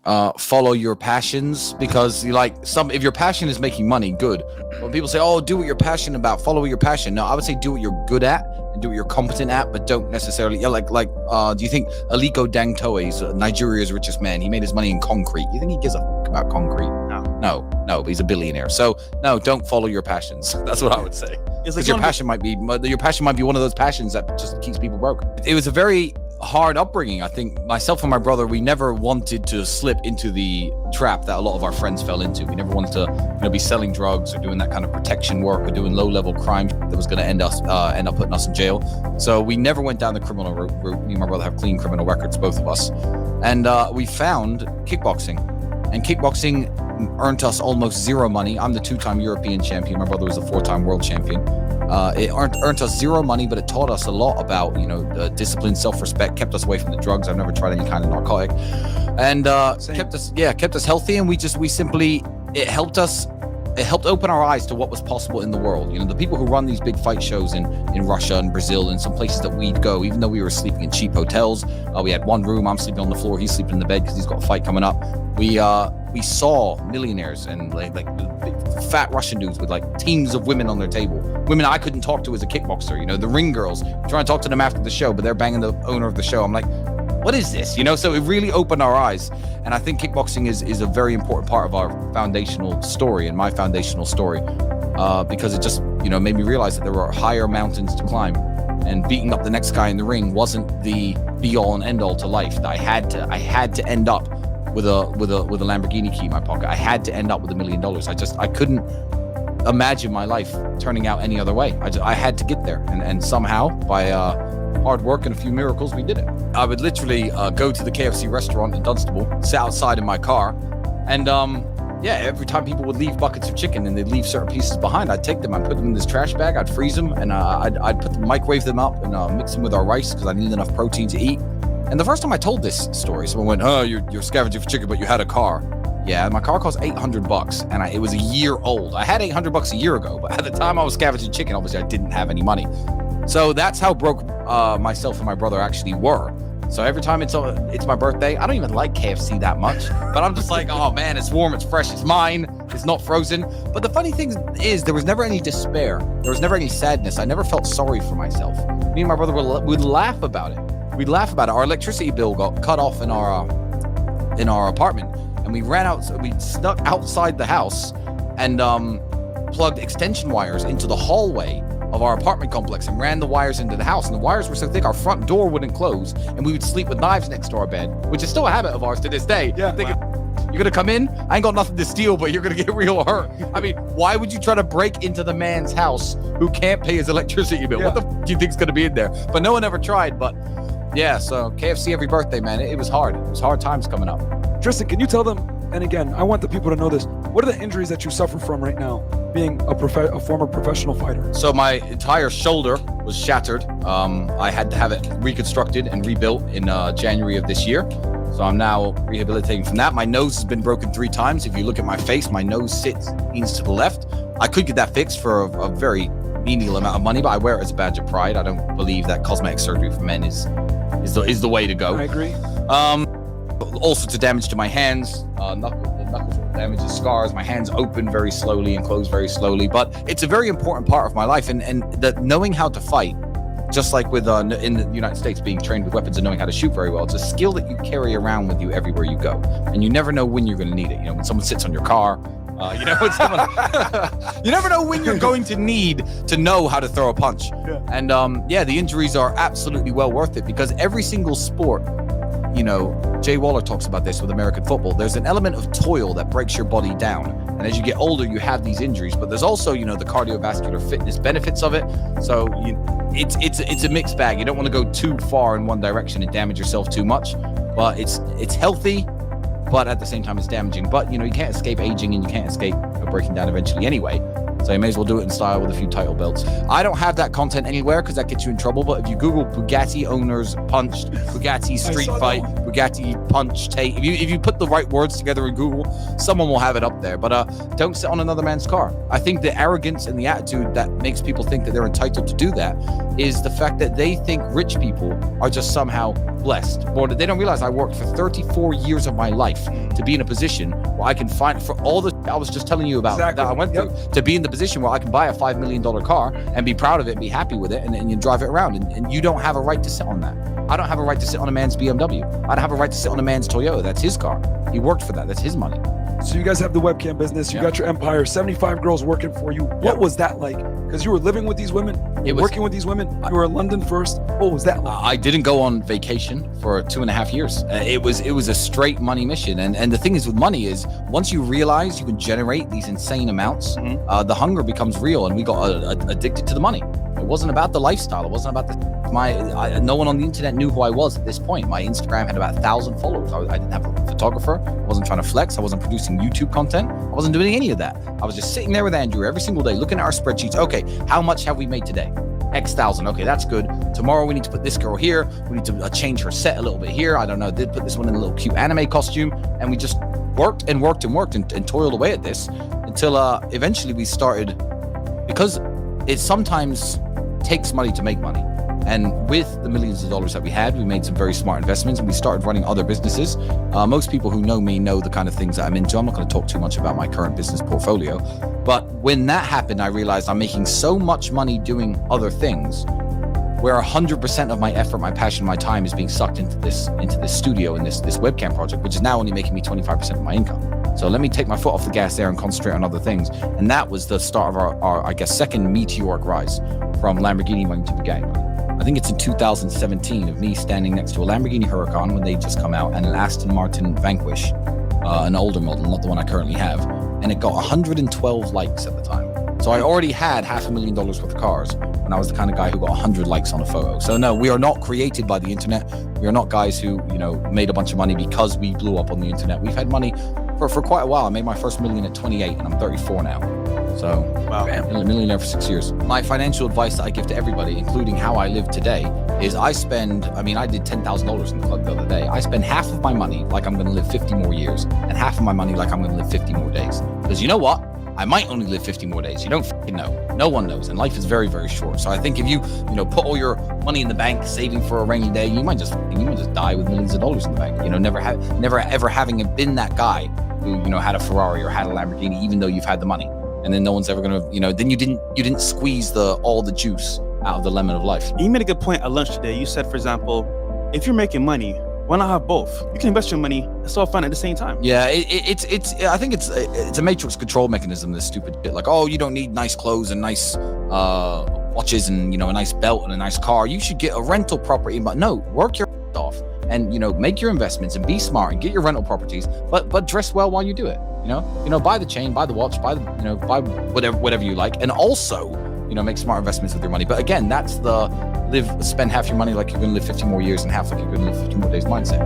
follow your passions, because you like if your passion is making money, good. When people say, oh, do what you're passionate about, follow your passion. No, I would say do what you're good at and do what you're competent at, but don't necessarily do you think Aliko Dangote is Nigeria's richest man? He made his money in concrete. You think he gives a fuck about concrete? No, but he's a billionaire. So no, don't follow your passions. That's what I would say. Because your passion might be one of those passions that just keeps people broke. It was a very hard upbringing. I think myself and my brother, we never wanted to slip into the trap that a lot of our friends fell into. We never wanted to, be selling drugs or doing that kind of protection work or doing low-level crime that was going to end up putting us in jail. So we never went down the criminal route. Me and my brother have clean criminal records, both of us, and we found kickboxing, and kickboxing earned us almost zero money. I'm the 2-time European champion. My brother was the 4-time world champion. It earned us zero money, but it taught us a lot about, discipline, self-respect, kept us away from the drugs. I've never tried any kind of narcotic, and kept us healthy. And it helped open our eyes to what was possible in the world. The people who run these big fight shows in Russia and Brazil and some places that we'd go, even though we were sleeping in cheap hotels, we had one room. I'm sleeping on the floor. He's sleeping in the bed because he's got a fight coming up. We saw millionaires and like big, fat Russian dudes with like teams of women on their table. Women I couldn't talk to as a kickboxer. The ring girls, trying to talk to them after the show, but they're banging the owner of the show. I'm like, what is this? So it really opened our eyes. And I think kickboxing is a very important part of our foundational story and my foundational story, because it just, made me realize that there were higher mountains to climb, and beating up the next guy in the ring wasn't the be all and end all to life. I had to end up with a Lamborghini key in my pocket. I had to end up with $1 million. I couldn't imagine my life turning out any other way. I had to get there, and somehow by hard work and a few miracles, we did it. I would literally go to the KFC restaurant in Dunstable, sit outside in my car, and every time people would leave buckets of chicken and they'd leave certain pieces behind, I'd take them, I'd put them in this trash bag, I'd freeze them, and I'd put them, microwave them up, and mix them with our rice because I needed enough protein to eat. And the first time I told this story, someone went, "Oh, you're scavenging for chicken, but you had a car." Yeah, my car cost $800, and it was a year old. I had $800 a year ago, but at the time I was scavenging chicken, obviously I didn't have any money. So that's how broke myself and my brother actually were. So every time it's my birthday, I don't even like KFC that much, but I'm just like, oh man, it's warm, it's fresh, it's mine, it's not frozen. But the funny thing is, there was never any despair. There was never any sadness. I never felt sorry for myself. Me and my brother would laugh about it. We'd laugh about it. Our electricity bill got cut off in our apartment, and we ran out. So we snuck outside the house and plugged extension wires into the hallway of our apartment complex and ran the wires into the house. And the wires were so thick, our front door wouldn't close, and we would sleep with knives next to our bed, which is still a habit of ours to this day. Yeah, thinking, you're gonna come in, I ain't got nothing to steal, but you're gonna get real hurt. I mean, why would you try to break into the man's house who can't pay his electricity bill? Yeah. What the f do you think's gonna be in there? But no one ever tried. But yeah, so KFC every birthday, man. It was hard. It was hard times coming up. Tristan, can you tell them, and again, I want the people to know this, what are the injuries that you suffer from right now, being a former professional fighter? So my entire shoulder was shattered. I had to have it reconstructed and rebuilt in January of this year. So I'm now rehabilitating from that. My nose has been broken 3 times. If you look at my face, my nose leans to the left. I could get that fixed for a very menial amount of money, but I wear it as a badge of pride. I don't believe that cosmetic surgery for men is the way to go. I agree. All sorts of damage to my hands, knuckles damages, scars. My hands open very slowly and close very slowly. But it's a very important part of my life, and that knowing how to fight, just like with in the United States, being trained with weapons and knowing how to shoot very well, it's a skill that you carry around with you everywhere you go, and you never know when you're going to need it. When someone sits on your car, you never know when you're going to need to know how to throw a punch. Yeah. And the injuries are absolutely well worth it, because every single sport, Jay Waller talks about this with American football. There's an element of toil that breaks your body down. And as you get older, you have these injuries, but there's also, the cardiovascular fitness benefits of it. So it's a mixed bag. You don't want to go too far in one direction and damage yourself too much, but it's healthy, but at the same time it's damaging. But, you can't escape aging, and you can't escape breaking down eventually anyway. So you may as well do it in style with a few title belts. I don't have that content anywhere because that gets you in trouble. But if you Google Bugatti owners punched, Bugatti street fight, Bugatti punch Tate, if you put the right words together in Google, someone will have it up there. But don't sit on another man's car. I think the arrogance and the attitude that makes people think that they're entitled to do that is the fact that they think rich people are just somehow blessed. Or they don't realize I worked for 34 years of my life to be in a position where I can find, for all the I was just telling you about that I went through, to be in the position where I can buy a $5 million car and be proud of it, and be happy with it, and you drive it around. And you don't have a right to sit on that. I don't have a right to sit on a man's BMW. I don't have a right to sit on a man's Toyota. That's his car. He worked for that. That's his money. So you guys have the webcam business. You got your empire. 75 girls working for you. What was that like? Because you were living with these women, working with these women. You were in London first. What was that like? I didn't go on vacation for 2.5 years. It was a straight money mission. And the thing is with money is once you realize you can generate these insane amounts, the hunger becomes real. And we got addicted to the money. It wasn't about the lifestyle. It wasn't about no one on the internet knew who I was at this point. My Instagram had about 1,000 followers. I didn't have a photographer. I wasn't trying to flex. I wasn't producing YouTube content. I wasn't doing any of that. I was just sitting there with Andrew every single day, looking at our spreadsheets. Okay, how much have we made today? X thousand. Okay, that's good. Tomorrow we need to put this girl here. We need to change her set a little bit here. I don't know. Did put this one in a little cute anime costume, and we just worked and toiled away at this until eventually we started, because it sometimes takes money to make money. And with the millions of dollars that we had, we made some very smart investments and we started running other businesses. Most people who know me know the kind of things that I'm into. I'm not going to talk too much about my current business portfolio. But when that happened, I realized I'm making so much money doing other things where 100% of my effort, my passion, my time is being sucked into this studio and this webcam project, which is now only making me 25% of my income. So let me take my foot off the gas there and concentrate on other things. And that was the start of our I guess, second meteoric rise from Lamborghini money to Bugatti money. I think it's in 2017 of me standing next to a Lamborghini Huracan when they just come out and an Aston Martin Vanquish, an older model, not the one I currently have. And it got 112 likes at the time. So I already had $500,000 worth of cars when I was the kind of guy who got 100 likes on a photo. So no, we are not created by the internet. We are not guys who, made a bunch of money because we blew up on the internet. We've had money for quite a while. I made my first million at 28 and I'm 34 now. So, wow, millionaire for 6 years. My financial advice that I give to everybody, including how I live today, is I did $10,000 in the club the other day. I spend half of my money like I'm going to live 50 more years and half of my money like I'm going to live 50 more days. Because you know what? I might only live 50 more days. You don't fucking know. No one knows. And life is very, very short. So I think if you put all your money in the bank, saving for a rainy day, you might just die with millions of dollars in the bank. Never ever having been that guy who, had a Ferrari or had a Lamborghini, even though you've had the money. And then no one's ever gonna, then you didn't squeeze all the juice out of the lemon of life. You made a good point at lunch today. You said, for example, if you're making money, why not have both? You can invest your money and still have fun at the same time. Yeah, I think it's a matrix control mechanism. This stupid bit, like, oh, you don't need nice clothes and nice watches and a nice belt and a nice car. You should get a rental property. But no, work your off and make your investments and be smart and get your rental properties. But dress well while you do it. Buy the chain, buy the watch, buy whatever you like, and also make smart investments with your money. But again, that's the spend half your money like you're going to live 50 more years and half like you're going to live 50 more days mindset.